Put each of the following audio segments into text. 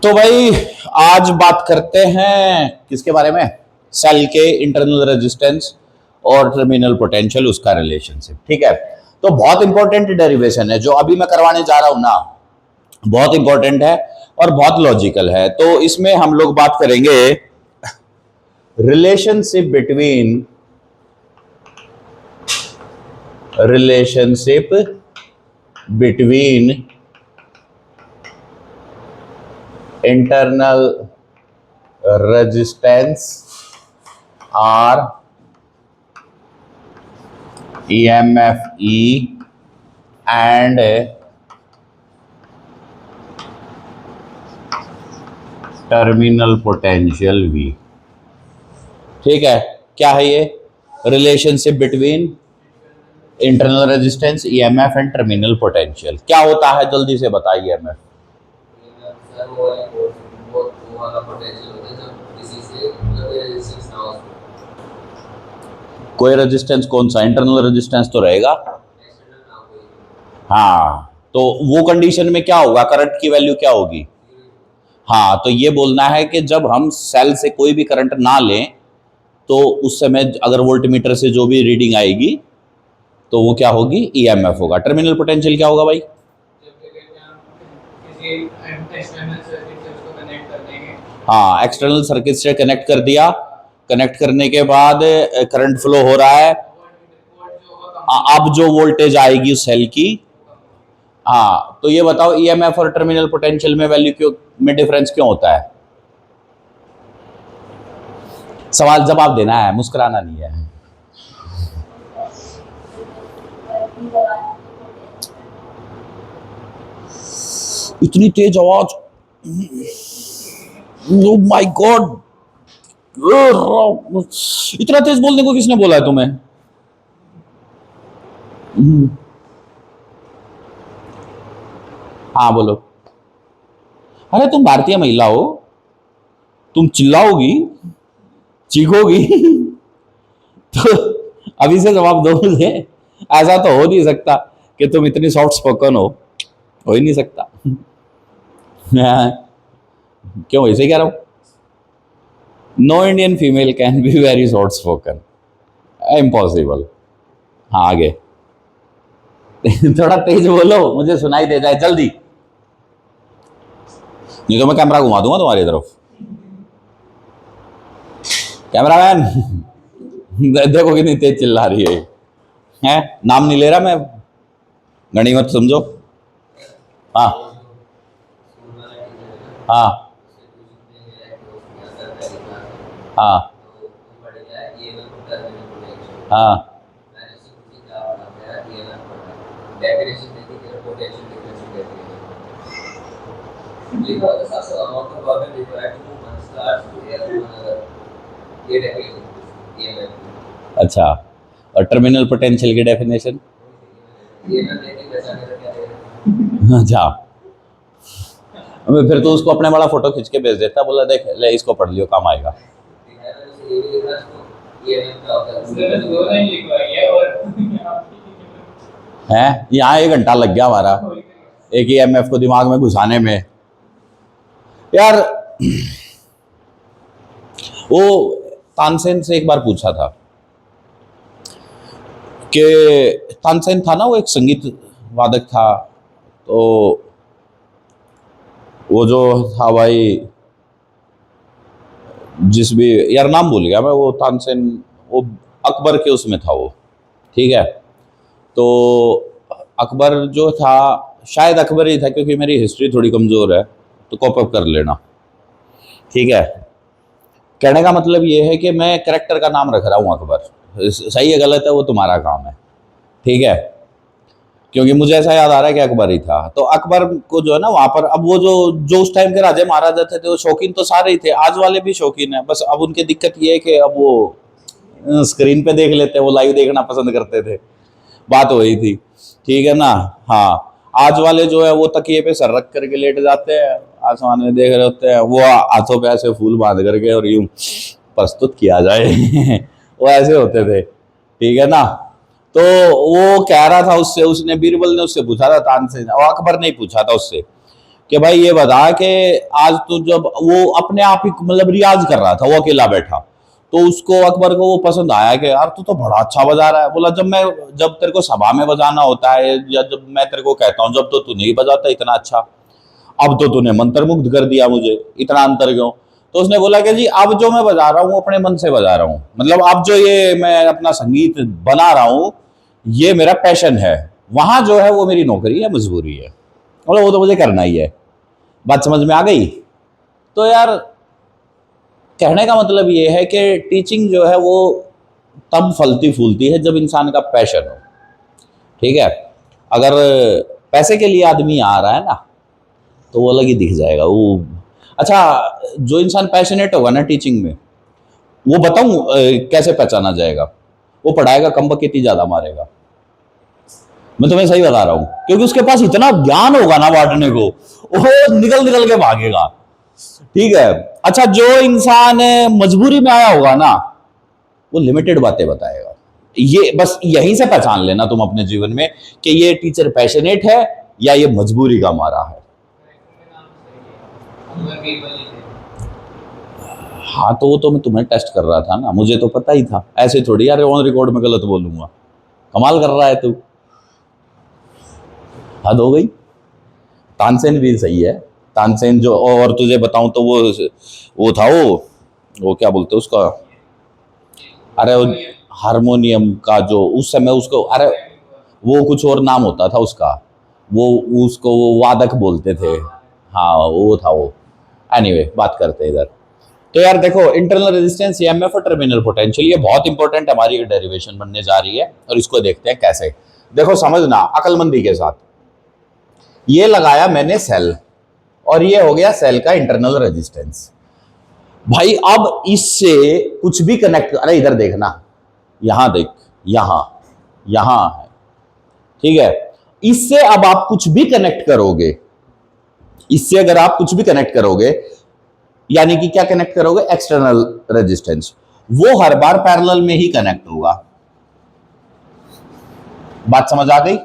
तो भाई आज बात करते हैं किसके बारे में। सेल के इंटरनल रेजिस्टेंस और टर्मिनल पोटेंशियल, उसका रिलेशनशिप। ठीक है, तो बहुत इंपॉर्टेंट डेरिवेशन है जो अभी मैं करवाने जा रहा हूं ना, बहुत इंपॉर्टेंट है और बहुत लॉजिकल है। तो इसमें हम लोग बात करेंगे relationship between internal resistance or EMF E and terminal potential V। ठीक है, क्या है ये relationship between internal resistance, EMF and terminal potential? क्या होता है जल्दी से बताइए हमें। कोई रेजिस्टेंस कौन सा? इंटरनल रेजिस्टेंस तो रहेगा। हाँ, तो वो कंडीशन में क्या होगा, करंट की वैल्यू क्या होगी? हाँ, तो ये बोलना है कि जब हम सेल से कोई भी करंट ना लें तो उस समय अगर वोल्टमीटर से जो भी रीडिंग आएगी तो वो क्या होगी? ईएमएफ होगा। टर्मिनल पोटेंशियल क्या होगा भाई? हाँ, एक्सटर्नल सर्किट से कनेक्ट कर दिया, कनेक्ट करने के बाद करंट फ्लो हो रहा है, अब जो वोल्टेज आएगी उस सेल की। हाँ, तो ये बताओ ईएमएफ और टर्मिनल पोटेंशियल में वैल्यू क्यों, में डिफरेंस क्यों होता है? सवाल जवाब देना है, मुस्कुराना नहीं है। इतनी तेज आवाज, ओह माय गॉड, इतना तेज बोलने को किसने बोला है तुम्हें? हाँ बोलो। अरे तुम भारतीय महिला हो, तुम चिल्लाओगी, चीखोगी तो अभी से जवाब दो मुझे। ऐसा तो हो नहीं सकता कि तुम इतनी सॉफ्ट स्पोकन हो ही नहीं सकता। क्यों ऐसे कह रहा हूं? No Indian female can be very soft spoken, impossible. हाँ आगे थोड़ा तेज बोलो, मुझे सुनाई दे जाए जल्दी, नहीं तो मैं कैमरा घुमा दूंगा तुम्हारी तरफ। कैमरामैन देखो कितनी तेज चिल्ला रही है। नाम नहीं ले रहा मैं, गणिमत समझो। हाँ हाँ हाँ हाँ अच्छा, और टर्मिनल पोटेंशियल की डेफिनेशन? अच्छा, फिर तो उसको अपने वाला फोटो खींच के भेज देता, बोला देख ले इसको पढ़ लियो, काम आएगा। है यहाँ 1 घंटा लग गया हमारा एक ईएमएफ को दिमाग में घुसाने में यार। वो तानसेन से एक बार पूछा था कि तानसेन था ना, वो एक संगीत वादक था, तो वो जो था भाई, जिस भी यार नाम भूल गया मैं, वो तानसेन वो अकबर के उसमें था वो। ठीक है, तो अकबर जो था, शायद अकबर ही था क्योंकि मेरी हिस्ट्री थोड़ी कमज़ोर है तो कॉप अप कर लेना। ठीक है, कहने का मतलब ये है कि मैं कैरेक्टर का नाम रख रहा हूँ अकबर, सही है गलत है वो तुम्हारा काम है। ठीक है, क्योंकि मुझे ऐसा याद आ रहा है कि अकबर ही था। तो अकबर को जो है ना वहाँ पर, अब वो जो उस टाइम के राजा महाराजा थे वो शौकीन तो सारे ही थे, आज वाले भी शौकीन है, बस अब उनकी दिक्कत ये है कि अब वो स्क्रीन पे देख लेते हैं, वो लाइव देखना पसंद करते थे, बात वही थी। ठीक है ना? हाँ, आज वाले जो है वो तकिए पे सर रख करके लेट जाते हैं, आसमान में देख रहे होते हैं, वो हाथों पे ऐसे फूल बांध करके और यूं प्रस्तुत किया जाए वो ऐसे होते थे। ठीक है ना? तो वो कह रहा था उससे, उसने बीरबल ने उससे पूछा था तानसेन, और अकबर ने ही पूछा था उससे कि भाई ये बता कि आज तो जब वो अपने आप ही मतलब रियाज कर रहा था, वो अकेला बैठा, तो उसको अकबर को वो पसंद आया कि यार तू तो बड़ा अच्छा बजा रहा है। बोला जब तेरे को सभा में बजाना होता है या जब मैं तेरे को कहता हूँ जब तो तू नहीं बजाता इतना अच्छा, अब तो तूने मंत्रमुग्ध कर दिया मुझे, इतना अंतर क्यों? तो उसने बोला कि जी अब जो मैं बजा रहा हूँ अपने मन से बजा रहा हूँ, मतलब अब जो ये मैं अपना संगीत बना रहा हूँ ये मेरा पैशन है, वहां जो है वो मेरी नौकरी है, मजबूरी है, और वो तो मुझे करना ही है। बात समझ में आ गई? तो यार कहने का मतलब ये है कि टीचिंग जो है वो तब फलती फूलती है जब इंसान का पैशन हो। ठीक है, अगर पैसे के लिए आदमी आ रहा है ना तो वो अलग ही दिख जाएगा वो। अच्छा, जो इंसान पैशनेट होगा ना टीचिंग में, वो बताऊं कैसे पहचाना जाएगा? वो पढ़ाएगा कम बकेती ज्यादा मारेगा, मैं तुम्हें सही बता रहा हूं, क्योंकि उसके पास इतना ज्ञान होगा ना बांटने को, वो निकल निकल के भागेगा। ठीक है। अच्छा, जो इंसान मजबूरी में आया होगा ना वो लिमिटेड बातें बताएगा। ये बस यहीं से पहचान लेना तुम अपने जीवन में कि ये टीचर पैशनेट है या ये मजबूरी का मारा है। हाँ, तो वो तो मैं तुम्हें टेस्ट कर रहा था ना, मुझे तो पता ही था, ऐसे थोड़ी यार ऑन रिकॉर्ड में गलत बोलूंगा। कमाल कर रहा है तू, हद हो गई। तानसेन भी सही है, तानसेन जो, और तुझे बताऊं तो वो था वो क्या बोलते उसका, अरे वो हारमोनियम का जो उस समय उसको, अरे वो कुछ और नाम होता था उसका, वो उसको वो वादक बोलते थे। हाँ वो था वो। एनीवे बात करते हैं इधर। तो यार देखो, इंटरनल रेजिस्टेंस ईएमएफ और टर्मिनल पोटेंशियल ये बहुत इंपॉर्टेंट हमारी डेरिवेशन बनने जा रही है, और इसको देखते हैं कैसे। देखो समझना अकलमंदी के साथ, ये लगाया मैंने सेल और ये हो गया सेल का इंटरनल रेजिस्टेंस। भाई अब इससे कुछ भी कनेक्ट, अरे इधर देखना, यहां देख, यहां यहां है, ठीक है। इससे अब आप कुछ भी कनेक्ट करोगे, इससे अगर आप कुछ भी कनेक्ट करोगे, यानी कि क्या कनेक्ट करोगे, एक्सटर्नल रेजिस्टेंस, वो हर बार पैरेलल में ही कनेक्ट होगा। बात समझ आ गई?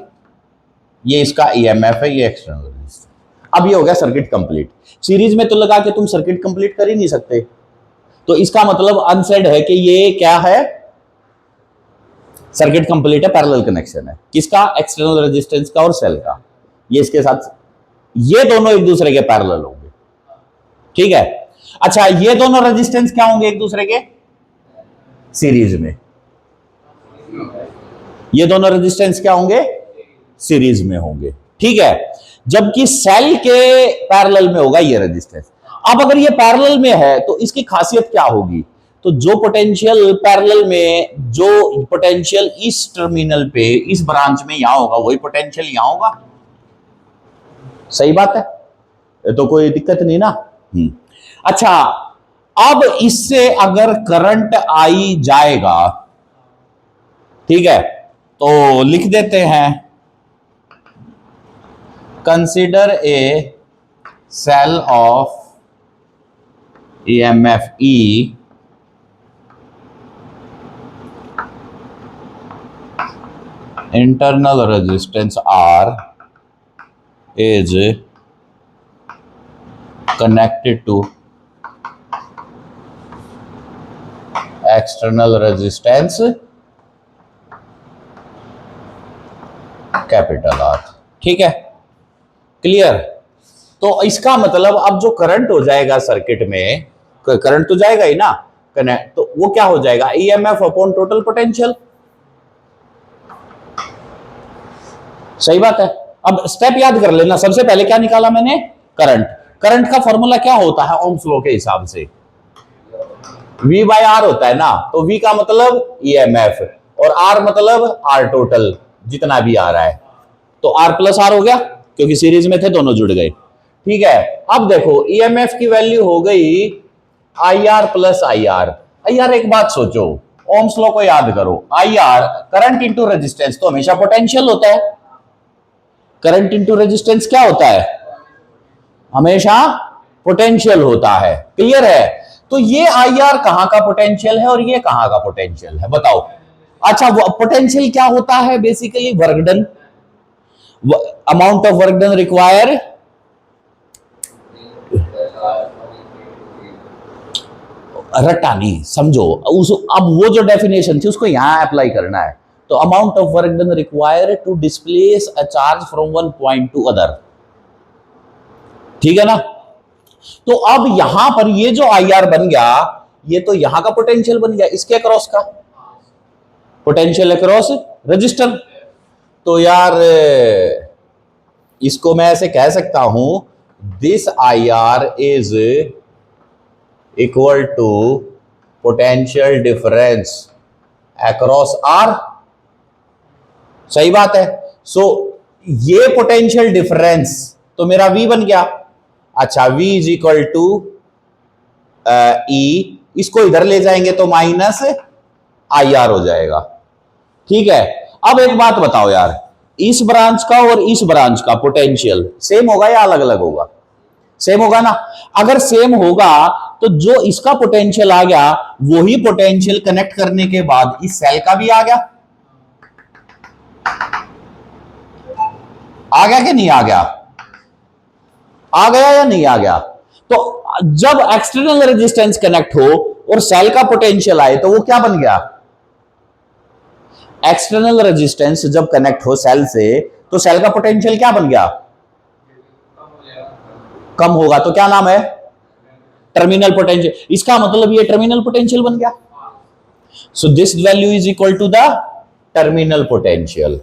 ये इसका ईएमएफ है, ये एक्सटर्नल रेजिस्टेंस। अब ये हो गया सर्किट कंप्लीट। सीरीज में तो लगा के तुम सर्किट कंप्लीट कर ही नहीं सकते, तो इसका मतलब अनसेड है कि ये क्या है, सर्किट कंप्लीट है, पैरेलल कनेक्शन है। किसका? एक्सटर्नल रेजिस्टेंस का और सेल का। ये इसके साथ, ये दोनों एक दूसरे के पैरेलल होंगे। ठीक है। अच्छा, ये दोनों रेजिस्टेंस क्या होंगे एक दूसरे के? सीरीज में। ये दोनों रेजिस्टेंस क्या होंगे? सीरीज में होंगे। ठीक है। जबकि सेल के पैरेलल में होगा ये रेजिस्टेंस। अब अगर ये पैरेलल में है तो इसकी खासियत क्या होगी? तो जो पोटेंशियल पैरेलल में, जो पोटेंशियल इस टर्मिनल पे, इस ब्रांच में यहां होगा, वही पोटेंशियल यहां होगा। सही बात है, ये तो कोई दिक्कत नहीं ना। अच्छा, अब इससे अगर करंट आई जाएगा, ठीक है, तो लिख देते हैं, consider a cell of EMF E internal resistance R is connected to external resistance capital R। ठीक है, क्लियर? तो इसका मतलब अब जो करंट हो जाएगा सर्किट में, करंट तो जाएगा ही ना कनेक्ट, तो वो क्या हो जाएगा, ईएमएफ अपॉन टोटल पोटेंशियल। सही बात है। अब स्टेप याद कर लेना, सबसे पहले क्या निकाला मैंने, करंट। करंट का फॉर्मूला क्या होता है ओम्स लॉ के हिसाब से? V बाय R होता है ना, तो V का मतलब ईएमएफ और R मतलब R टोटल, जितना भी आ रहा है, तो R प्लस R हो गया, क्योंकि सीरीज में थे दोनों जुड़ गए। ठीक है। अब देखो ईएमएफ की वैल्यू हो गई IR प्लस IR। IR, एक बात सोचो, ओम्स लॉ को याद करो, IR करंट इंटू रेजिस्टेंस तो हमेशा पोटेंशियल होता है। करंट इंटू रेजिस्टेंस क्या होता है? हमेशा पोटेंशियल होता है। क्लियर है? तो ये IR कहां का पोटेंशियल है और ये कहां का पोटेंशियल है, बताओ। अच्छा, पोटेंशियल क्या होता है? Basically work done, amount of work done require रट्टा नहीं समझो उस, अब वो जो डेफिनेशन थी उसको यहां अप्लाई करना है। तो amount of work done required to displace a charge from one point to other, ठीक है ना। तो अब यहां पर ये जो आई आर बन गया, ये तो यहां का पोटेंशियल बन गया, इसके अक्रॉस का पोटेंशियल अक्रॉस रजिस्टर। तो यार इसको मैं ऐसे कह सकता हूं, this I R is equal to potential difference across R, सही बात है। सो ये पोटेंशियल डिफरेंस तो मेरा V बन गया। अच्छा, V इज इक्वल टू ई, इसको इधर ले जाएंगे तो माइनस आई आर हो जाएगा, ठीक है। अब एक बात बताओ यार, इस ब्रांच का और इस ब्रांच का पोटेंशियल सेम होगा या अलग अलग होगा? सेम होगा ना। अगर सेम होगा तो जो इसका पोटेंशियल आ गया वही पोटेंशियल कनेक्ट करने के बाद इस सेल का भी आ गया, आ गया कि नहीं आ गया? आ गया या नहीं आ गया? तो जब एक्सटर्नल रेजिस्टेंस कनेक्ट हो और सेल का पोटेंशियल आए तो वो क्या बन गया? एक्सटर्नल रेजिस्टेंस जब कनेक्ट हो सेल से तो सेल का पोटेंशियल क्या बन गया? कम होगा। तो क्या नाम है? Terminal potential. इसका मतलब ये टर्मिनल पोटेंशियल बन गया। So this value is equal to the terminal potential.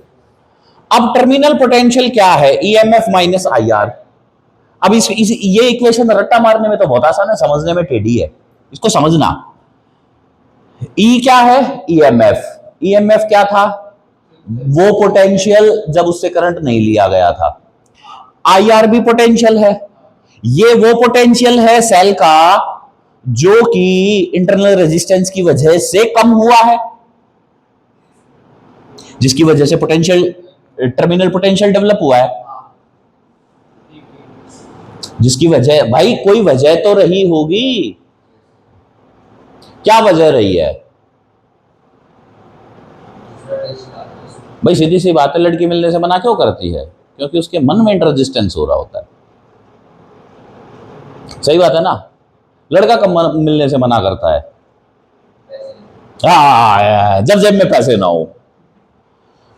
अब टर्मिनल पोटेंशियल क्या है? EMF minus IR. अब ये इक्वेशन रट्टा मारने में तो बहुत आसान है, समझने में टेढ़ी है, इसको समझना। ई क्या है? ईएमएफ। ईएमएफ क्या था? वो पोटेंशियल जब उससे करंट नहीं लिया गया था। आईआर भी पोटेंशियल है, ये वो पोटेंशियल है सेल का जो कि इंटरनल रेजिस्टेंस की वजह से कम हुआ है, जिसकी वजह से पोटेंशियल टर्मिनल पोटेंशियल डेवलप हुआ है। जिसकी वजह, भाई कोई वजह तो रही होगी, क्या वजह रही है? भाई सीधी सी बात है, लड़की मिलने से मना क्यों करती है? क्योंकि उसके मन में रेजिस्टेंस हो रहा होता है, सही बात है ना। लड़का कब मिलने से मना करता है? हाँ, जब जेब में पैसे ना हो,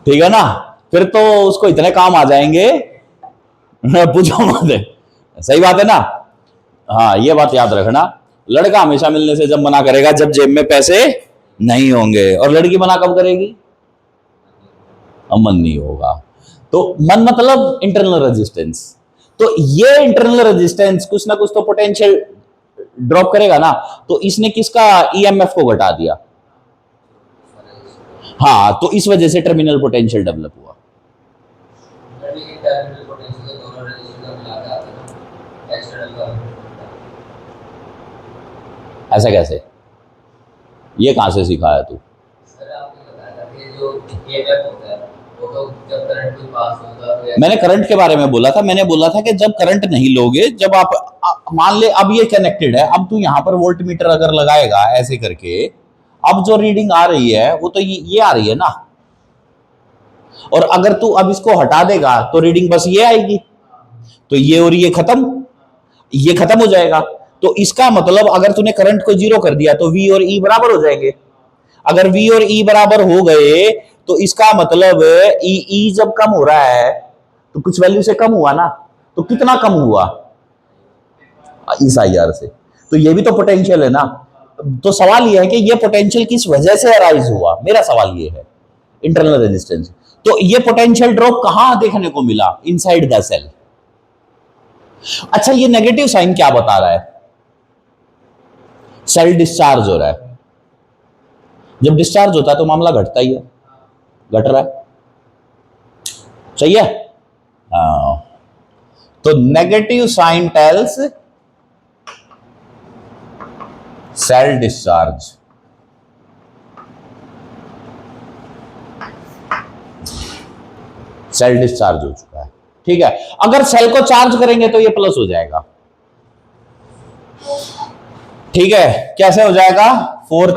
ठीक है ना, फिर तो उसको इतने काम आ जाएंगे पूछो मत, सही बात है ना। हाँ, ये बात याद रखना, लड़का हमेशा मिलने से जब मना करेगा जब जेब में पैसे नहीं होंगे, और लड़की मना कब करेगी? मन नहीं होगा। तो मन मतलब इंटरनल रेजिस्टेंस। तो ये इंटरनल रेजिस्टेंस कुछ ना कुछ तो पोटेंशियल ड्रॉप करेगा ना। तो इसने किसका ईएमएफ को घटा दिया, हाँ, तो इस वजह से टर्मिनल पोटेंशियल डेवलप हुआ। ऐसा कैसे? ये कहां से सीखा है तू? मैंने करंट के बारे में बोला था, मैंने बोला था कि जब करंट नहीं लोगे, जब आप मान ले अब ये कनेक्टेड है, अब तू यहां पर वोल्ट मीटर अगर लगाएगा ऐसे करके, अब जो रीडिंग आ रही है वो तो ये आ रही है ना, और अगर तू अब इसको हटा देगा तो रीडिंग बस ये आएगी, तो ये और ये खत्म हो जाएगा। तो इसका मतलब अगर तूने करंट को जीरो कर दिया तो V और E बराबर हो जाएंगे। अगर V और E बराबर हो गए तो इसका मतलब E जब कम हो रहा है तो कुछ वैल्यू से कम हुआ ना, तो कितना कम हुआ? इस IR से। तो ये भी तो पोटेंशियल है ना। तो सवाल ये है कि ये पोटेंशियल किस वजह से अराइज हुआ, मेरा सवाल ये है, इंटरनल रेजिस्टेंस। तो ये पोटेंशियल ड्रॉप कहां देखने को मिला? Inside the cell. अच्छा, ये नेगेटिव साइन क्या बता रहा है? सेल डिस्चार्ज हो रहा है। जब डिस्चार्ज होता है तो मामला घटता ही है, घट रहा है, सही है। तो negative sign tells cell discharge. Cell discharge हो चुका है, ठीक है। अगर सेल को चार्ज करेंगे तो ये प्लस हो जाएगा, ठीक है। कैसे हो जाएगा? For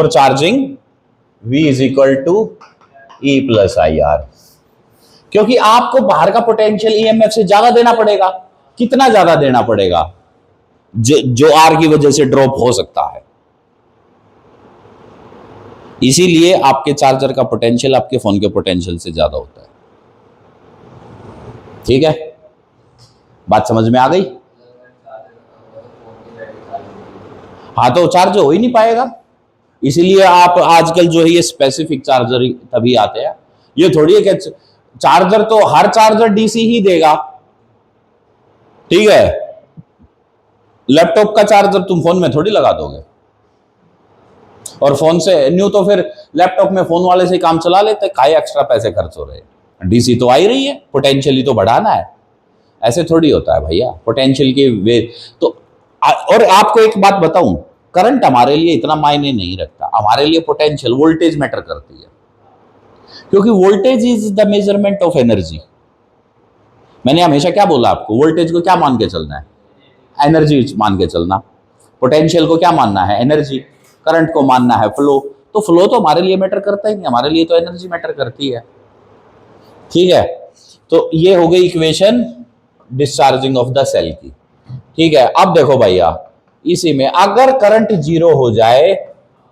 charging V is equal to E plus IR। क्योंकि आपको बाहर का पोटेंशियल ईएमएफ से ज्यादा देना पड़ेगा। कितना ज्यादा देना पड़ेगा? जो आर की वजह से ड्रॉप हो सकता है। इसीलिए आपके चार्जर का पोटेंशियल आपके फोन के पोटेंशियल से ज्यादा होता है। ठीक है, बात समझ में आ गई? हाँ, तो चार्ज हो ही नहीं पाएगा। इसीलिए आप आजकल जो है ये स्पेसिफिक चार्जर तभी आते हैं। ये थोड़ी है कि चार्जर तो हर चार्जर डीसी ही देगा। ठीक है, लैपटॉप का चार्जर तुम फोन में थोड़ी लगा दोगे, और फोन से न्यू तो फिर लैपटॉप में फोन वाले से काम चला लेते, काहे एक्स्ट्रा पैसे खर्च हो रहे हैं। डीसी तो आ ही रही है, पोटेंशियली तो बढ़ाना है। ऐसे थोड़ी होता है भैया, पोटेंशियल की वे तो। और आपको एक बात बताऊं, करंट हमारे लिए इतना मायने नहीं रखता, हमारे लिए पोटेंशियल वोल्टेज मैटर करती है। क्योंकि voltage is the measurement of energy. मैंने हमेशा क्या बोला आपको, वोल्टेज को क्या मान के चलना है? एनर्जी मान के चलना। पोटेंशियल को क्या मानना है? एनर्जी। करंट को मानना है फ्लो। तो फ्लो तो हमारे लिए मैटर करता ही नहीं, हमारे लिए तो एनर्जी मैटर करती है। ठीक है, तो ये हो गई equation discharging of the cell की। ठीक है, अब देखो भैया, इसी में अगर करंट जीरो हो जाए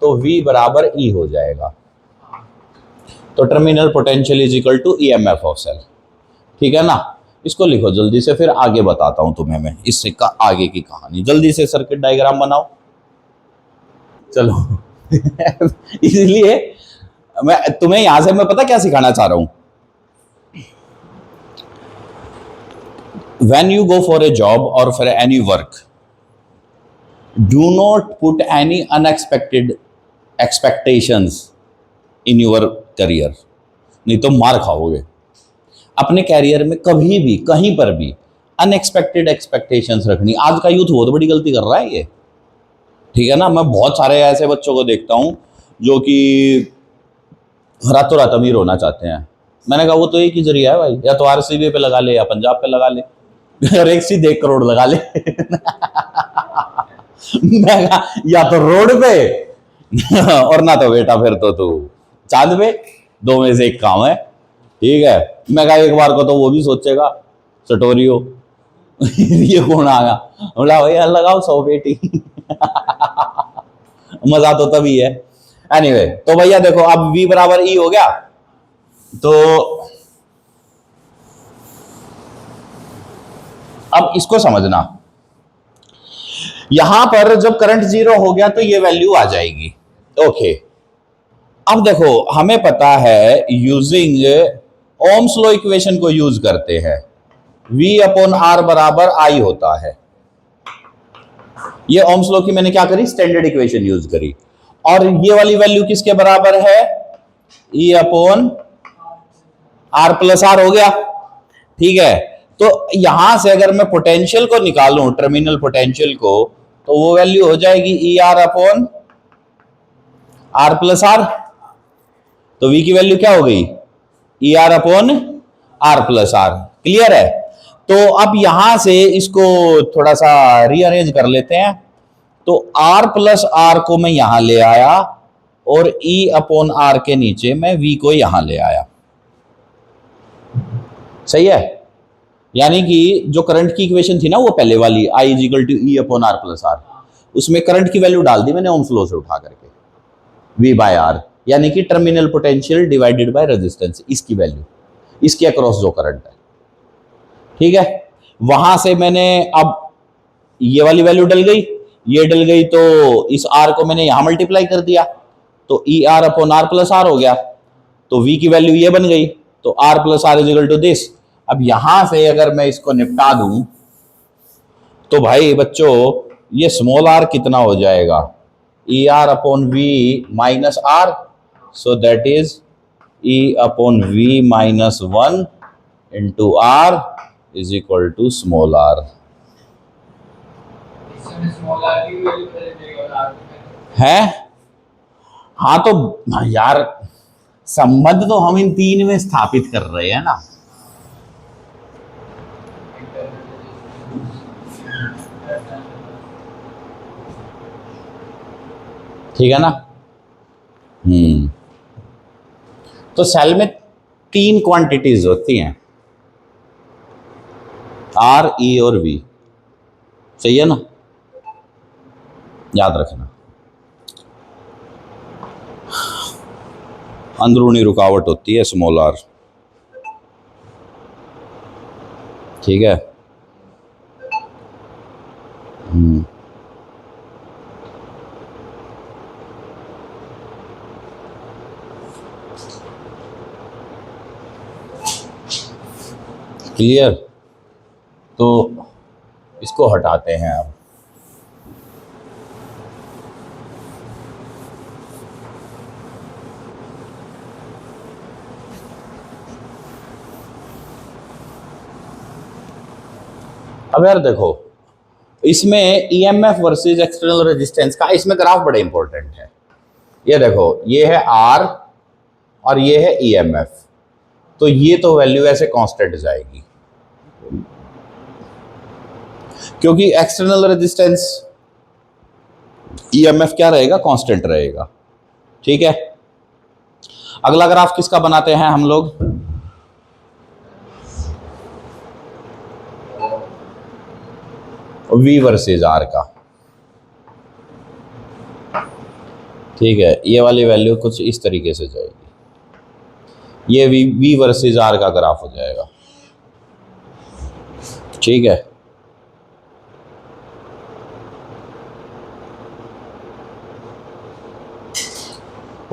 तो V बराबर E हो जाएगा। तो terminal potential is equal to EMF of cell. ठीक है ना, इसको लिखो जल्दी से, फिर आगे बताता हूं तुम्हें मैं इससे आगे की कहानी। जल्दी से सर्किट डायग्राम बनाओ, चलो। इसलिए मैं तुम्हें यहां से मैं पता क्या सिखाना चाह रहा हूं। When you go for a job or for any work, do not put any unexpected expectations in your career, नहीं तो मार खाओगे। अपने कैरियर में कभी भी कहीं पर भी अनएक्सपेक्टेड एक्सपेक्टेशंस रखनी, आज का यूथ बहुत बड़ी गलती कर रहा है ये। ठीक है ना, मैं बहुत सारे ऐसे बच्चों को देखता हूं जो कि रातों रात अमीर होना चाहते हैं। मैंने कहा वो तो एक ही जरिया है भाई, या तो आरसीबी पे लगा ले या पंजाब पे लगा ले, और एक सीधे 1 करोड़ लगा ले। मैं कहा या तो रोड पे और ना तो बेटा फिर तो तू चांद पे, दो में से एक काम है। ठीक है, मैं कहा एक बार को तो वो भी सोचेगा सटोरियो। ये कौन आ गया, बोला भैया लगाओ 100 पेटी। मजा तो तभी है। एनीवे, तो भैया देखो अब V बराबर E हो गया। तो अब इसको समझना, यहां पर जब करंट जीरो हो गया तो ये वैल्यू आ जाएगी। ओके, अब देखो हमें पता है यूजिंग ओम्स लॉ इक्वेशन को यूज करते हैं, V अपॉन R बराबर I होता है। ये ओम्स लॉ की मैंने क्या करी, स्टैंडर्ड इक्वेशन यूज करी। और ये वाली वैल्यू किसके बराबर है? E upon R plus R हो गया। ठीक है, तो यहां से अगर मैं पोटेंशियल को निकालूं, टर्मिनल पोटेंशियल को, तो वो वैल्यू हो जाएगी E R upon R plus R. तो V की वैल्यू क्या हो गई? E R upon R plus R. Clear है? तो अब यहां से इसको थोड़ा सा रीअरेंज कर लेते हैं। तो R प्लस आर को मैं यहां ले आया और E अपॉन आर के नीचे मैं V को यहां ले आया। सही है? यानी कि जो करंट की इक्वेशन थी ना वो पहले वाली, I is equal to E upon R plus R, उसमें करंट की वैल्यू डाल दी मैंने ओम्स लॉ से उठा करके, V बाय आर, यानी कि terminal potential divided by resistance, इसकी वैल्यू, इसके अक्रॉस जो करंट है। ठीक है, वहां से मैंने अब ये वाली वैल्यू डल गई, ये डल गई, तो इस R को मैंने यहां मल्टीप्लाई कर दिया, तो E R upon R plus R हो गया। तो V की वैल्यू ये बन गई, तो R plus R is equal to this. अब यहां से अगर मैं इसको निपटा दूं तो भाई बच्चों ये स्मॉल r कितना हो जाएगा? E R upon V minus R, so that is E upon V minus 1 into R is equal to small r। है? हाँ, तो यार संबंध तो हम इन तीन में स्थापित कर रहे हैं ना। ठीक है ना? तो सेल में तीन क्वांटिटीज होती हैं, आर, ई और वी। सही है ना, याद रखना। अंदरूनी रुकावट होती है स्मॉल आर, ठीक है। क्लियर? तो इसको हटाते हैं अब। अब यार देखो, इसमें ईएमएफ वर्सेस एक्सटर्नल रेजिस्टेंस का इसमें ग्राफ बड़े इंपॉर्टेंट है। ये देखो, ये है आर और ये है ईएमएफ, तो ये तो वैल्यू ऐसे कांस्टेंट जाएगी, क्योंकि एक्सटर्नल रेजिस्टेंस ईएमएफ क्या रहेगा, कांस्टेंट रहेगा, ठीक है। अगला ग्राफ किसका बनाते हैं हम लोग? वी वर्सेस आर का, ठीक है। ये वाली वैल्यू कुछ इस तरीके से जाएगी, ये वी वर्सेस आर का ग्राफ हो जाएगा, ठीक है।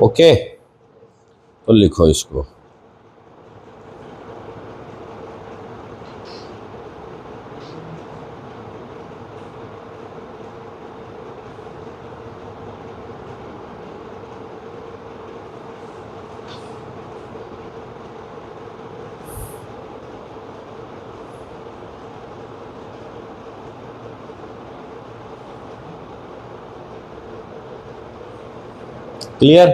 ओके, तो लिखो इसको। क्लियर?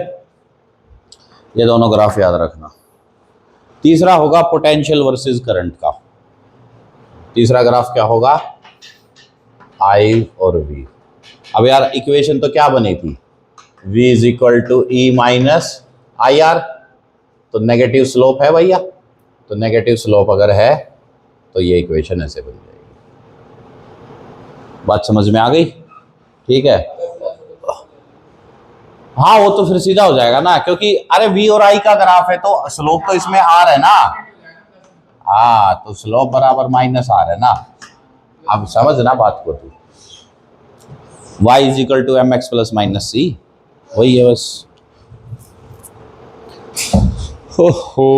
ये दोनों ग्राफ याद रखना। तीसरा होगा पोटेंशियल वर्सेस करंट का। तीसरा ग्राफ क्या होगा? आई और वी। अब यार इक्वेशन तो क्या बनी थी, V is equal to E minus I R, तो नेगेटिव स्लोप है भैया, तो नेगेटिव स्लोप अगर है तो ये इक्वेशन ऐसे बन जाएगी। बात समझ में आ गई? ठीक है। हाँ, वो तो फिर सीधा हो जाएगा ना, क्योंकि अरे V और I का ग्राफ है तो स्लोप तो इसमें R है ना। हाँ, तो स्लोप बराबर माइनस R है ना। अब समझ ना बात को, तू y is equal to M X plus minus C, वही है बस। हो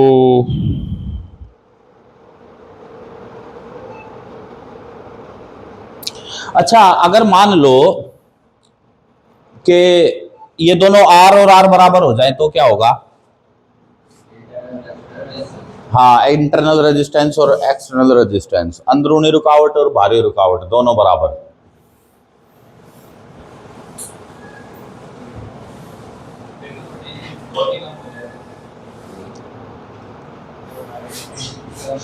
अच्छा, अगर मान लो कि ये दोनों R और R बराबर हो जाए तो क्या होगा? हाँ, इंटरनल रेजिस्टेंस और एक्सटर्नल रेजिस्टेंस, अंदरूनी रुकावट और बाहरी रुकावट दोनों बराबर।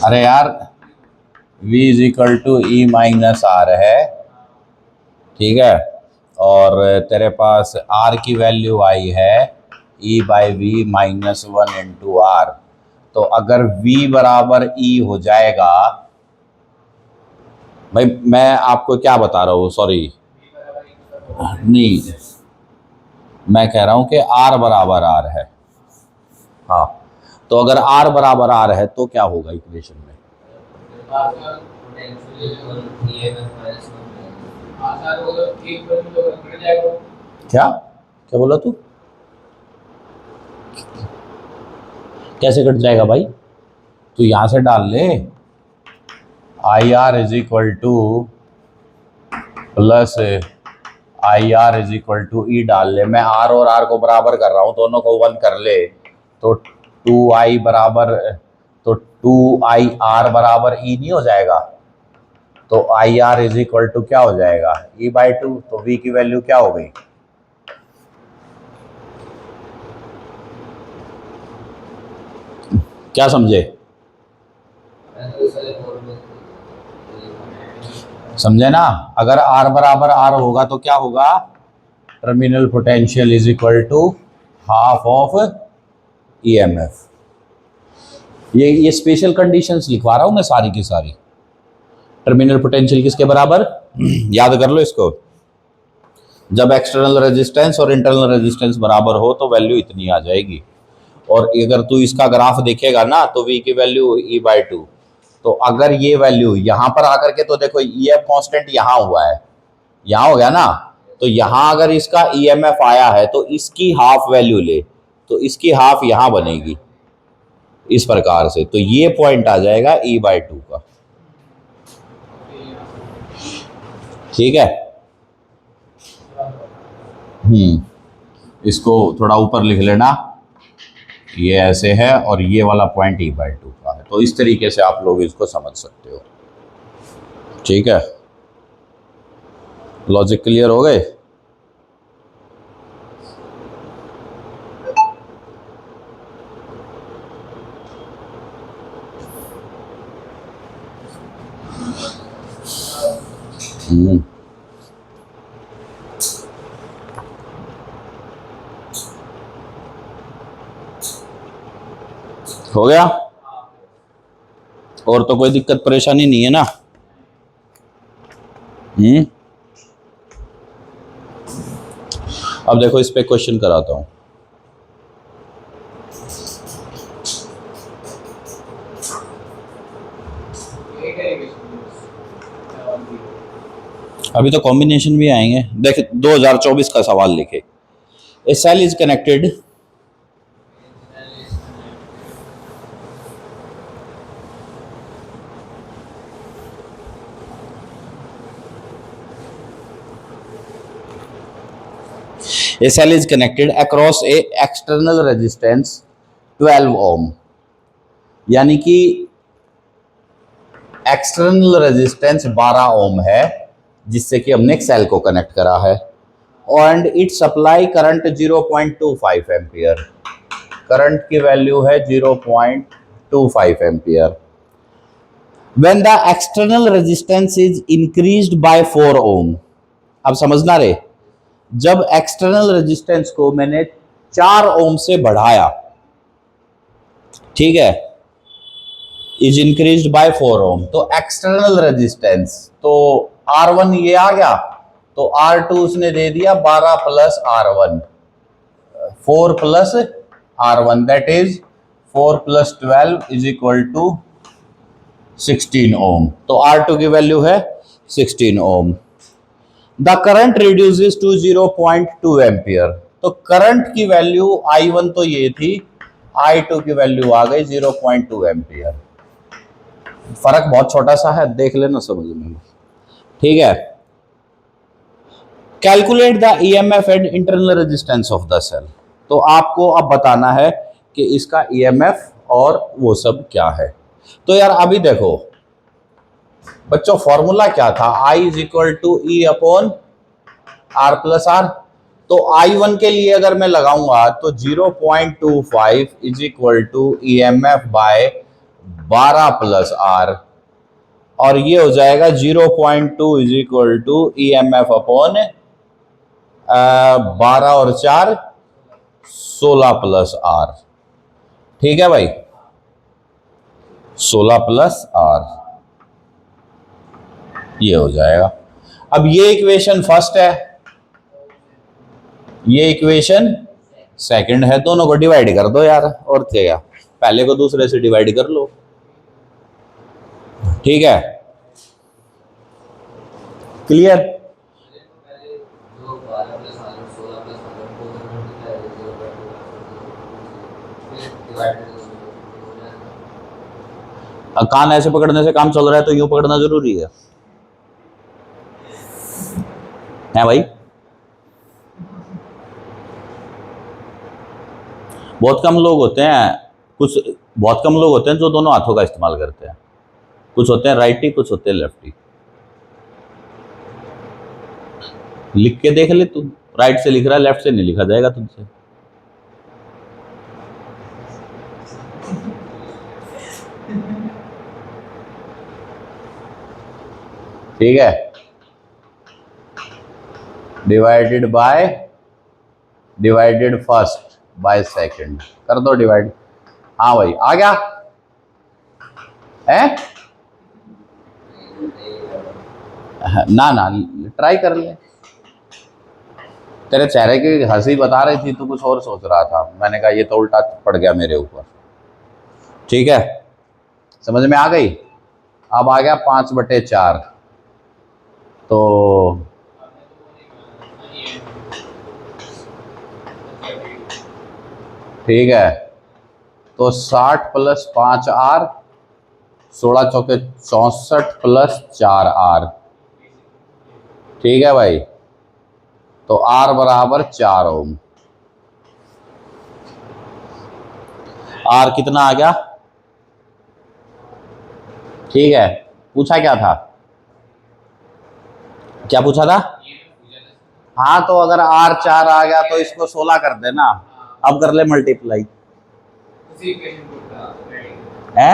अरे यार, V is equal to E minus R है, ठीक है, और तेरे पास R की वैल्यू आई है E by V minus one into R. तो अगर V बराबर E हो जाएगा, भाई मैं आपको क्या बता रहा हूँ, सॉरी नहीं, मैं कह रहा हूँ कि R बराबर R है। हाँ, तो अगर R बराबर R है तो क्या होगा इक्वेशन में? क्या क्या बोला तू? कैसे कट जाएगा भाई? तू यहां से डाल ले, I R is equal to plus I R is equal to E डाल ले। मैं आर और आर को बराबर कर रहा हूँ, दोनों को वन कर ले, तो टू आई बराबर, तो टू आई आर बराबर ई नहीं हो जाएगा? तो I R is equal to क्या हो जाएगा? E by two. तो वी की वैल्यू क्या हो गई? क्या समझे? समझे ना? अगर R बराबर R होगा तो क्या होगा? Terminal potential is equal to half of EMF। ये स्पेशल कंडीशंस लिखवा रहा हूं मैं सारी की सारी। टर्मिनल पोटेंशियल किसके बराबर, याद कर लो इसको, जब एक्सटर्नल रेजिस्टेंस और इंटरनल रेजिस्टेंस बराबर हो तो वैल्यू इतनी आ जाएगी। और अगर तू इसका ग्राफ देखेगा ना तो v की वैल्यू E/2, तो अगर ये वैल्यू यहां पर आकर के, तो देखो EF कांस्टेंट यहां हुआ है, यहां हो गया ना, तो यहां अगर इसका EMF आया है तो इसकी हाफ वैल्यू ले, तो इसकी हाफ यहां बनेगी इस प्रकार से, तो ये पॉइंट आ जाएगा E/2 का। ठीक है, इसको थोड़ा ऊपर लिख लेना, ये ऐसे है और ये वाला पॉइंट E/2 का है, तो इस तरीके से आप लोग इसको समझ सकते हो। ठीक है, लॉजिक क्लियर हो गए। हो गया, और तो कोई दिक्कत परेशानी नहीं है ना। अब देखो इस पे क्वेश्चन कराता हूं। अभी तो कॉम्बिनेशन भी आएंगे। देख 2024 का सवाल लिखे, a cell is connected A cell is connected across a external resistance 12 ohm, यानी कि एक्सटर्नल रेजिस्टेंस 12 ओम है जिससे कि हमने एक सेल को कनेक्ट करा है, and it supply current 0.25 ampere, current की वैल्यू है 0.25 ampere. When the external resistance is increased by 4 ओम, अब समझना रे, जब एक्सटर्नल रेजिस्टेंस को मैंने 4 ओम से बढ़ाया, ठीक है, इज इंक्रीज्ड बाय 4 ओम, तो एक्सटर्नल रेजिस्टेंस, तो R1 ये आ गया, तो R2 उसने दे दिया 12 plus R1, 4 plus R1, that is 4 plus 12 is equal to 16 ohm, तो R2 की वैल्यू है 16 ohm. The current reduces to 0.2 ampere, तो करंट की वैल्यू I1 तो ये थी, I2 की वैल्यू आ गई 0.2 एम्पियर। फर्क बहुत छोटा सा है, देख लेना समझ में। ठीक है, calculate the EMF and internal resistance of the cell, तो आपको अब बताना है कि इसका EMF और वो सब क्या है। तो यार अभी देखो बच्चों, फॉर्मूला क्या था, I is equal to E upon R plus R, तो I1 के लिए अगर मैं लगाऊंगा तो 0.25 is equal to EMF by 12 plus R, और ये हो जाएगा 0.2 is equal to EMF upon 12 और 4 16 प्लस R। ठीक है भाई, 16 प्लस R ये हो जाएगा। अब ये इक्वेशन फर्स्ट है, ये इक्वेशन सेकंड है, दोनों को डिवाइड कर दो यार, और क्या, पहले को दूसरे से डिवाइड कर लो। ठीक है, क्लियर। कान ऐसे पकड़ने से काम चल रहा है तो यूं पकड़ना जरूरी है भाई। बहुत कम लोग होते हैं, बहुत कम लोग होते हैं जो दोनों हाथों का इस्तेमाल करते हैं, कुछ होते हैं राइटी, कुछ होते हैं लेफ्टी। लिख के देख ले तू, राइट से लिख रहा है, लेफ्ट से नहीं लिखा जाएगा तुमसे। ठीक है, डिवाइडेड फर्स्ट बाय सेकंड कर दो डिवाइड। हाँ भाई आ गया, है? ना ना, ट्राई कर ले। तेरे चेहरे की हंसी बता रही थी, तू कुछ और सोच रहा था। मैंने कहा ये तो उल्टा पड़ गया मेरे ऊपर। ठीक है, समझ में आ गई? अब आ गया 5/4। तो ठीक है, तो 60 + 5R, 16 चौके 64 + 4R। ठीक है भाई, तो R बराबर 4 ओम। R कितना आ गया? ठीक है, पूछा क्या था? क्या पूछा था? हाँ, तो अगर R 4 आ गया तो इसको 16 कर देना। अब कर ले मल्टीप्लाई। है?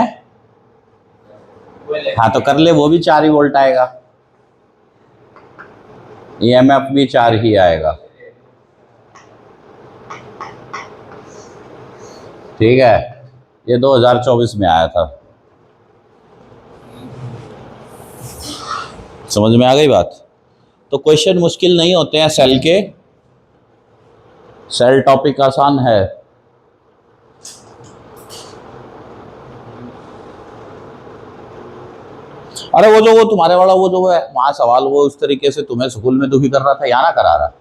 हाँ, तो कर ले, वो भी 4 ही वोल्ट आएगा। EMF भी 4 ही आएगा। ठीक है, ये 2024 में आया था। समझ में आ गई बात? तो क्वेश्चन मुश्किल नहीं होते हैं सेल के, सेल टॉपिक आसान है। अरे वो तुम्हारे वाला वो जो है वहां सवाल, वो उस तरीके से तुम्हें स्कूल में दुखी कर रहा था, यहाँ ना करा रहा।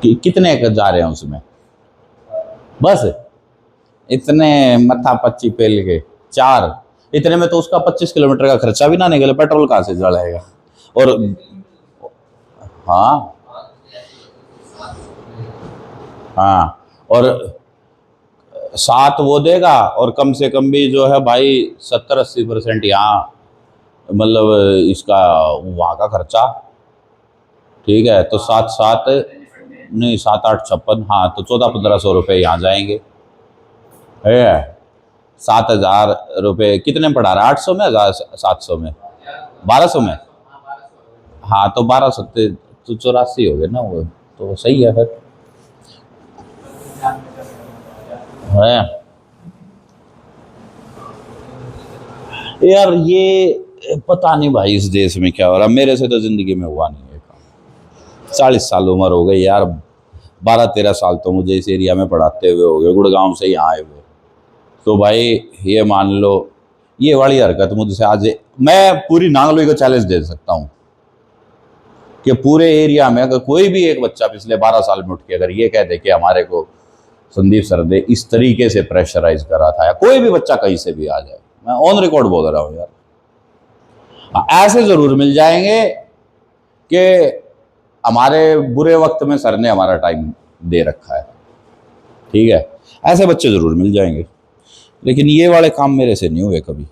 कितने जा रहे हैं उसमें? बस इतने मत्था पच्ची पेल के 4, इतने में तो उसका 25 किलोमीटर का खर्चा भी ना निकले, पेट्रोल कहाँ से जलाएगा? और हाँ हाँ, और 7 वो देगा, और कम से कम भी जो है भाई 70-80% यहाँ, मतलब इसका वहाँ का खर्चा। ठीक है, तो 7-7 नहीं, 7-8-56, हाँ, तो 1400-1500 रुपये यहाँ जाएंगे। है 7,000 रुपये कितने में पड़ा रहा है? 800 में, 700 में, 1200 में? हाँ, तो 12 तो 84 हो गए ना वो, तो सही है फिर। है यार, ये पता नहीं भाई इस देश में क्या हो रहा। मेरे से तो जिंदगी में हुआ नहीं है काम। 40 साल उम्र हो गई यार, 12-13 साल तो मुझे इस एरिया में पढ़ाते हुए हो गए, गुड़गांव से यहाँ आए हुए। तो भाई ये मान लो, ये वाली हरकत मुझसे आज मैं पूरी नांगलोई को चैलेंज दे सकता हूँ कि पूरे एरिया में अगर कोई भी एक बच्चा पिछले 12 साल में उठ के अगर ये कह दे कि हमारे को संदीप सर ने इस तरीके से प्रेशराइज करा था, या कोई भी बच्चा कहीं से भी आ जाए, मैं ऑन रिकॉर्ड बोल रहा हूँ यार, ऐसे जरूर मिल जाएंगे कि हमारे बुरे वक्त में सर ने हमारा टाइम दे रखा है। ठीक है, ऐसे बच्चे जरूर मिल जाएंगे, लेकिन ये वाले काम मेरे से नहीं हुए कभी।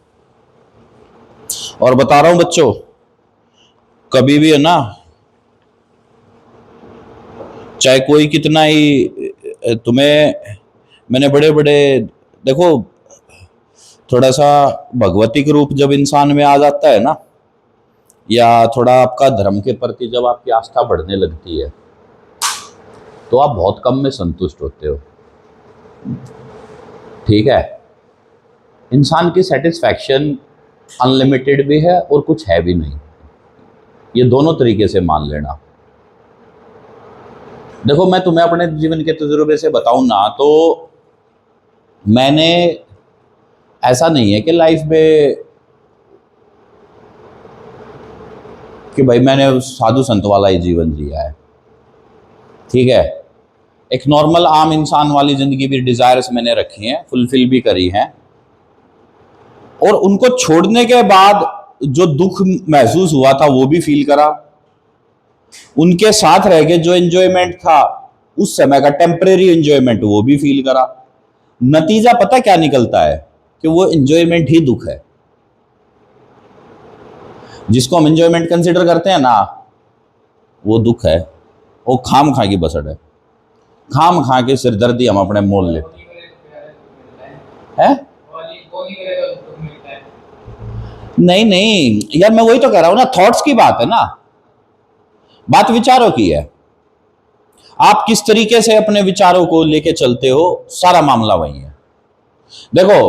और बता रहा हूं बच्चों, कभी भी है ना, चाहे कोई कितना ही तुम्हें, मैंने बड़े बड़े, देखो थोड़ा सा भगवतिक रूप जब इंसान में आ जाता है ना, या थोड़ा आपका धर्म के प्रति जब आपकी आस्था बढ़ने लगती है, तो आप बहुत कम में संतुष्ट होते हो। ठीक है, इंसान की सेटिस्फैक्शन अनलिमिटेड भी है और कुछ है भी नहीं, ये दोनों तरीके से मान लेना। देखो, मैं तुम्हें अपने जीवन के तजुर्बे से बताऊं ना, तो मैंने, ऐसा नहीं है कि लाइफ में कि भाई मैंने साधु संत वाला ही जीवन जिया है। ठीक है, एक नॉर्मल आम इंसान वाली जिंदगी भी डिजायर्स मैंने रखी हैं, फुलफिल भी करी हैं, और उनको छोड़ने के बाद जो दुख महसूस हुआ था वो भी फील करा। उनके साथ रह के जो एंजॉयमेंट था उस समय का, टेम्परेरी एंजॉयमेंट, वो भी फील करा। नतीजा पता क्या निकलता है? कि वो एंजॉयमेंट ही दुख है। जिसको हम एंजॉयमेंट कंसिडर करते हैं ना, वो दुख है, वो खाम खा की बसड़ है। खाम खा के सिरदर्दी हम अपने मोल लेते हैं। नहीं नहीं यार, मैं वही तो कह रहा हूं ना, थॉट्स की बात है ना, बात विचारों की है। आप किस तरीके से अपने विचारों को लेके चलते हो, सारा मामला वही है। देखो,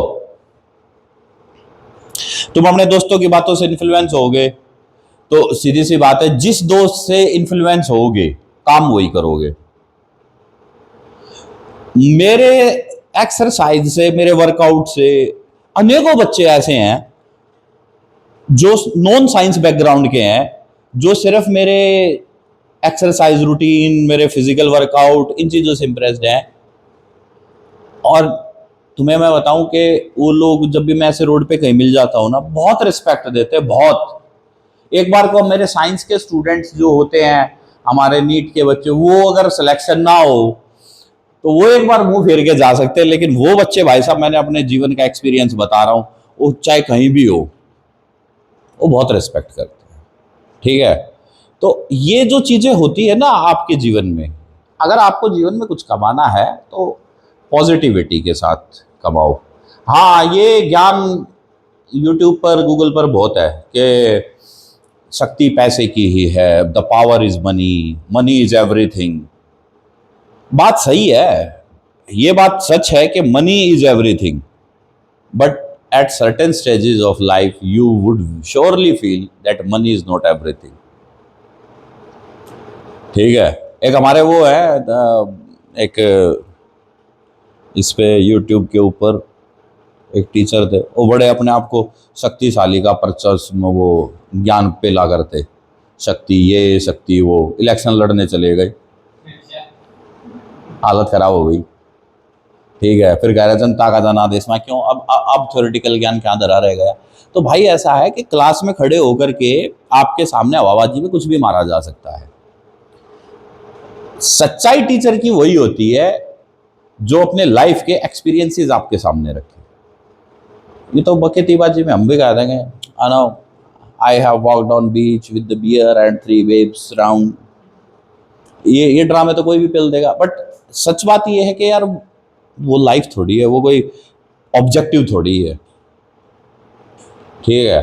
तुम अपने दोस्तों की बातों से इन्फ्लुएंस होगे, तो सीधी सी बात है, जिस दोस्त से इन्फ्लुएंस होगे काम वही करोगे। मेरे एक्सरसाइज से, मेरे वर्कआउट से अनेकों बच्चे ऐसे हैं जो नॉन साइंस बैकग्राउंड के हैं, जो सिर्फ मेरे एक्सरसाइज रूटीन, मेरे फिजिकल वर्कआउट, इन चीज़ों से इम्प्रेस्ड हैं। और तुम्हें मैं बताऊं कि वो लोग जब भी मैं ऐसे रोड पे कहीं मिल जाता हूँ ना, बहुत रिस्पेक्ट देते हैं, बहुत। एक बार को मेरे साइंस के स्टूडेंट्स जो होते हैं, हमारे नीट के बच्चे, वो अगर सिलेक्शन ना हो तो वो एक बार मुंह फेर के जा सकते हैं, लेकिन वो बच्चे, भाई साहब, मैंने अपने जीवन का एक्सपीरियंस बता रहा हूँ, वो चाहे कहीं भी हो, वो बहुत रिस्पेक्ट करते हैं। ठीक है, तो ये जो चीज़ें होती है ना आपके जीवन में, अगर आपको जीवन में कुछ कमाना है तो पॉजिटिविटी के साथ कमाओ। हाँ, ये ज्ञान यूट्यूब पर, गूगल पर बहुत है कि शक्ति पैसे की ही है, the power is money, money is everything. बात सही है, ये बात सच है कि money is everything, but at certain stages of life you would surely feel that money is not everything। ठीक है, एक हमारे वो है एक इस पे YouTube के ऊपर एक टीचर थे, वो बड़े अपने आप को शक्तिशाली का परचर्स में वो ज्ञान पेला करते, शक्ति ये शक्ति वो। इलेक्शन लड़ने चले गए, हालत खराब हो गई। ठीक है, फिर कह रहे जनता का जनादेश में क्यों, अब थ्योरेटिकल ज्ञान क्या धरा रह गया। तो भाई ऐसा है कि क्लास में खड़े होकर के आपके सामने हवाबाजी में कुछ भी मारा जा सकता है। सच्चाई टीचर की वही होती है जो अपने लाइफ के एक्सपीरियंसेस आपके सामने रखे। ये तो बकेतीबाजी में हम भी कह देंगे, I know I have walked on beach with the bear and 3 waves round. ये ड्रामे तो कोई भी पिल देगा, बट सच बात ये है कि यार वो लाइफ थोड़ी है, वो कोई ऑब्जेक्टिव थोड़ी है। ठीक है,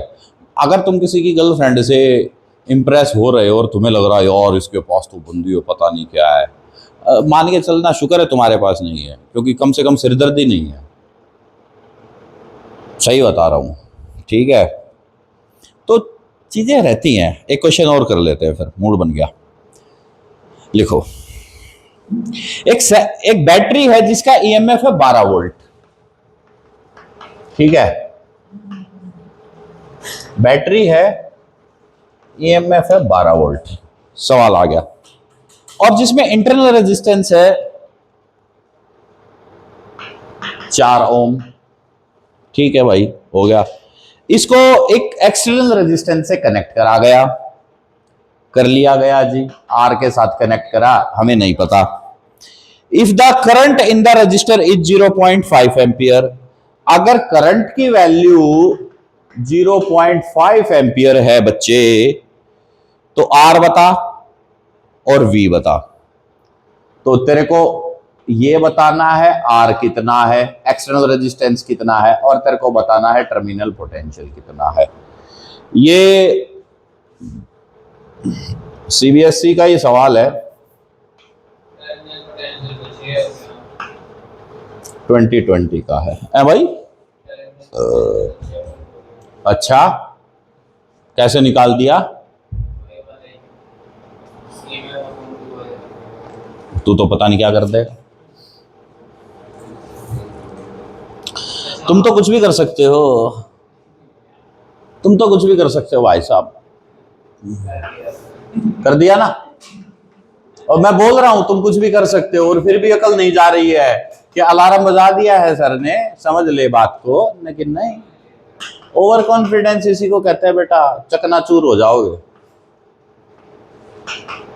अगर तुम किसी की गर्लफ्रेंड से इम्प्रेस हो रहे हो और तुम्हें लग रहा है यार इसके पास तो बंदी हो, पता नहीं क्या है, मान के चलना शुक्र है तुम्हारे पास नहीं है, क्योंकि कम से कम सिरदर्दी नहीं है। सही बता रहा हूँ। ठीक है, तो चीज़ें रहती हैं। एक क्वेश्चन और कर लेते हैं, फिर मूड बन गया। लिखो, एक बैटरी है जिसका ईएमएफ है 12 वोल्ट। ठीक है, बैटरी है, ईएमएफ है 12 वोल्ट। सवाल आ गया, और जिसमें इंटरनल रेजिस्टेंस है 4 ओम। ठीक है भाई, हो गया। इसको एक एक्सटर्नल रेजिस्टेंस से कनेक्ट करा गया, कर लिया गया जी। आर के साथ कनेक्ट करा, हमें नहीं पता। If the current in the register is 0.5 ampere, अगर करंट की वैल्यू 0.5 एम्पियर है बच्चे, तो आर बता और वी बता। तो तेरे को ये बताना है आर कितना है, एक्सटर्नल रेजिस्टेंस कितना है, और तेरे को बताना है टर्मिनल पोटेंशियल कितना है। ये सीबीएसई का ये सवाल है, 2020 का है भाई। अच्छा, कैसे निकाल दिया? तू तो पता नहीं क्या करते। तुम तो कुछ भी कर सकते हो, तुम तो कुछ भी कर सकते हो भाई साहब। कर दिया ना, और मैं बोल रहा हूं तुम कुछ भी कर सकते हो, और फिर भी अकल नहीं जा रही है कि अलार्म बजा दिया है सर ने, समझ ले बात को। लेकिन नहीं, ओवर कॉन्फिडेंस इसी को कहते हैं बेटा, चकनाचूर हो जाओगे।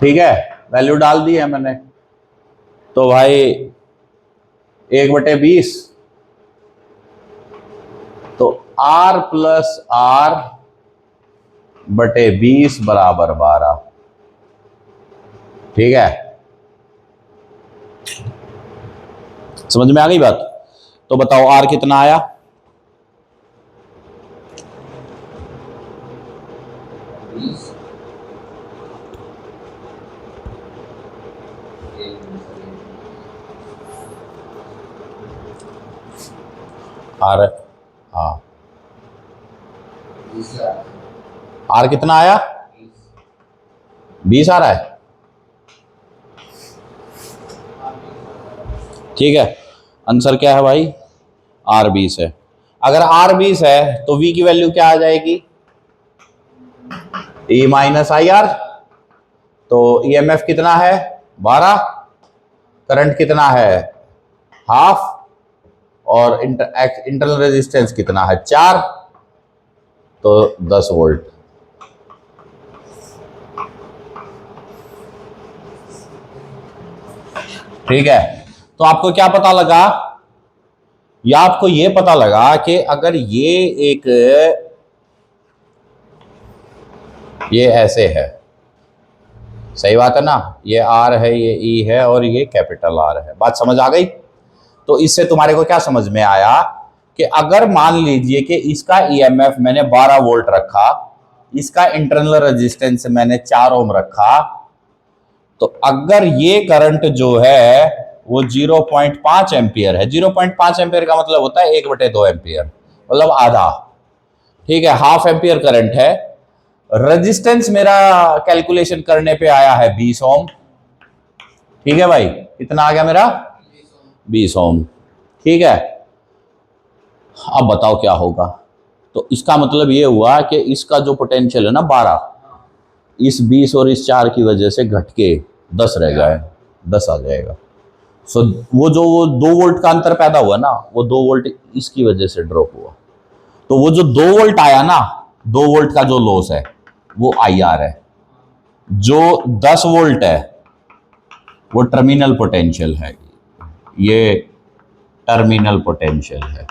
ठीक है, वैल्यू डाल दी है मैंने, तो भाई 1/20, तो R प्लस R बटे 20 बराबर 12। ठीक है, समझ में आ गई बात? तो बताओ R कितना आया? आर, हाँ, आर कितना आया? 20 आ रहा है। ठीक है, आंसर क्या है भाई? आर 20 है। अगर आर 20 है तो वी की वैल्यू क्या आ जाएगी? ई माइनस आई आर। तो ईएमएफ कितना है? 12। करंट कितना है? हाफ। और इंटरनल रेजिस्टेंस कितना है? 4। तो 10 वोल्ट। ठीक है, तो आपको क्या पता लगा? या आपको ये पता लगा कि अगर ये ऐसे है, सही बात है ना, ये आर है, ये ई है और ये कैपिटल आर है। बात समझ आ गई? तो इससे तुम्हारे को क्या समझ में आया कि अगर मान लीजिए कि इसका ईएमएफ मैंने 12 वोल्ट रखा, इसका इंटरनल रेजिस्टेंस मैंने 4 ओम रखा, तो अगर ये करंट जो है वो 0.5 एम्पियर है। 0.5 एम्पियर का मतलब होता है 1/2 एम्पियर, मतलब आधा। ठीक है, हाफ एम्पियर करंट है। रेजिस्टेंस मेरा कैलकुलेशन करने पे आया है 20 ओम। ठीक है भाई, कितना आ गया मेरा? 20 ओम। ठीक है, अब बताओ क्या होगा? तो इसका मतलब ये हुआ कि इसका जो पोटेंशियल है ना 12, इस 20 और इस 4 की वजह से घट के 10 रह जाए, 10 आ जाएगा। सो वो 2 वोल्ट का अंतर पैदा हुआ ना, वो 2 वोल्ट इसकी वजह से ड्रॉप हुआ। तो वो जो 2 वोल्ट आया ना, 2 वोल्ट का जो लॉस है वो आई आर है। जो 10 वोल्ट है वो टर्मिनल पोटेंशियल है। ये टर्मिनल पोटेंशियल है,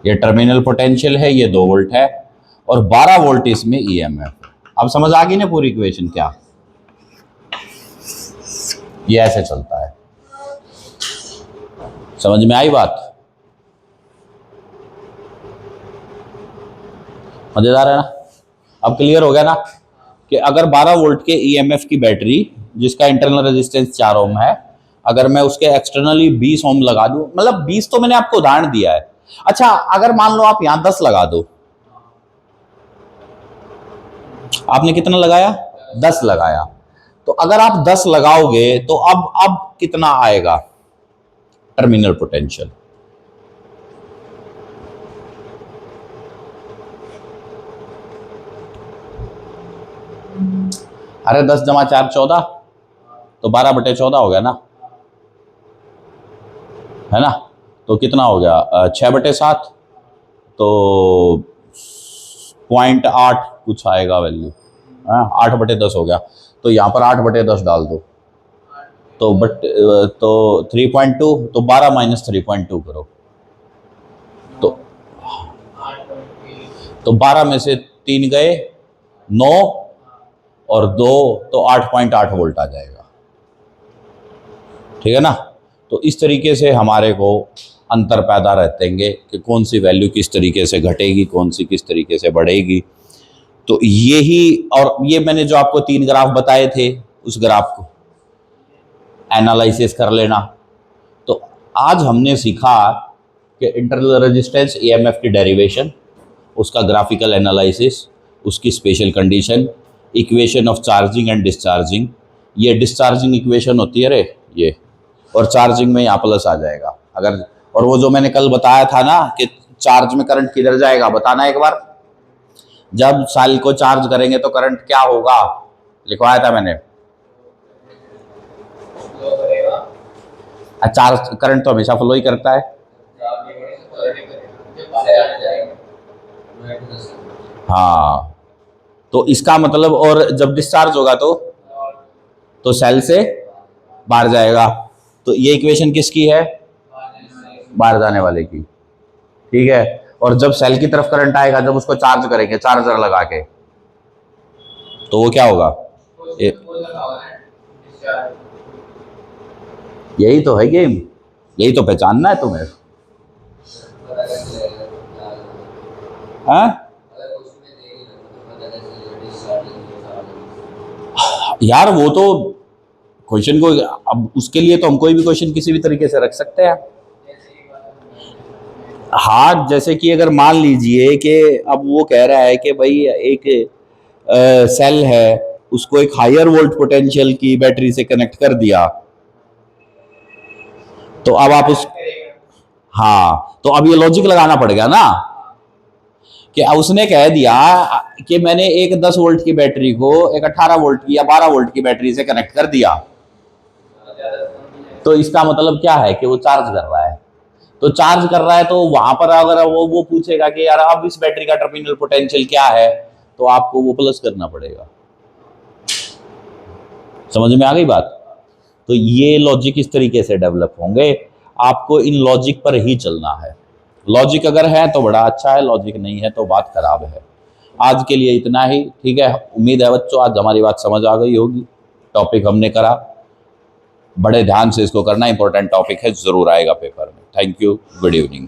ये टर्मिनल पोटेंशियल है, ये 2 वोल्ट है और 12 वोल्ट इसमें ईएमएफ है। अब समझ आ गई ना पूरी इक्वेशन? क्या ये ऐसे चलता है? समझ में आई बात? मजेदार है ना? अब क्लियर हो गया ना कि अगर 12 वोल्ट के ईएमएफ की बैटरी जिसका इंटरनल रेजिस्टेंस 4 ओम है, अगर मैं उसके एक्सटर्नली 20 ओम लगा दूं, मतलब 20 तो मैंने आपको उदाहरण दिया है। अच्छा, अगर मान लो आप यहां 10 लगा दो, आपने कितना लगाया? 10 लगाया। तो अगर आप 10 लगाओगे तो अब कितना आएगा टर्मिनल पोटेंशियल? अरे 10 जमा 4 14, तो 12/14 हो गया ना, है ना? तो कितना हो गया? 6/7, तो 0.8 कुछ आएगा वैल्यू, 8/10 हो गया। तो यहाँ पर 8/10 डाल दो, तो 3.2, तो 12 माइनस 3.2 करो, तो 12 में से 3 गए 9 और 2, तो 8.8 वोल्ट आ जाएगा। ठीक है ना? तो इस तरीके से हमारे को अंतर पैदा रहते हैं कि कौन सी वैल्यू किस तरीके से घटेगी, कौन सी किस तरीके से बढ़ेगी। तो यही, और ये मैंने जो आपको 3 ग्राफ बताए थे, उस ग्राफ को एनालिसिस कर लेना। तो आज हमने सीखा कि इंटरनल रेजिस्टेंस, ईएमएफ की डेरिवेशन, उसका ग्राफिकल एनालिसिस, उसकी special condition, equation of charging and discharging. ये डिस्चार्जिंग इक्वेशन होती है रे ये, और चार्जिंग में यहाँ प्लस आ जाएगा अगर। और वो जो मैंने कल बताया था ना कि चार्ज में करंट किधर जाएगा, बताना एक बार। जब सेल को चार्ज करेंगे तो करंट क्या होगा, लिखवाया था मैंने। चार्ज करंट तो हमेशा फ्लो ही करता है। हाँ, तो इसका मतलब, और जब डिस्चार्ज होगा तो सेल से बाहर जाएगा। तो ये इक्वेशन किसकी है? बाहर जाने वाले की। ठीक है, और जब सेल की तरफ करंट आएगा, जब उसको चार्ज करेंगे चार्जर लगा के, तो वो क्या होगा? यही तो है गेम, यही तो पहचानना है तुम्हें। हाँ यार, वो तो क्वेश्चन को, अब उसके लिए तो हम कोई भी क्वेश्चन किसी भी तरीके से रख सकते हैं। हाँ, जैसे कि अगर मान लीजिए कि अब वो कह रहा है कि भाई एक सेल है, उसको एक हायर वोल्ट पोटेंशियल की बैटरी से कनेक्ट कर दिया, तो अब आप उस, हाँ, तो अब ये लॉजिक लगाना पड़ेगा ना कि उसने कह दिया कि मैंने एक 10 वोल्ट की बैटरी को एक 18 वोल्ट की या 12 वोल्ट की बैटरी से कनेक्ट कर दिया, तो इसका मतलब क्या है कि वो चार्ज कर रहा है। तो चार्ज कर रहा है तो वहां पर अगर वो पूछेगा कि यार अब इस बैटरी का टर्मिनल पोटेंशियल क्या है, तो आपको वो प्लस करना पड़ेगा। समझ में आ गई बात? तो ये लॉजिक इस तरीके से डेवलप होंगे, आपको इन लॉजिक पर ही चलना है। लॉजिक अगर है तो बड़ा अच्छा है, लॉजिक नहीं है तो बात खराब है। आज के लिए इतना ही, ठीक है। उम्मीद है बच्चों आज हमारी बात समझ आ गई होगी। टॉपिक हमने करा, बड़े ध्यान से इसको करना, इंपॉर्टेंट टॉपिक है, जरूर आएगा पेपर में। Thank you, good evening.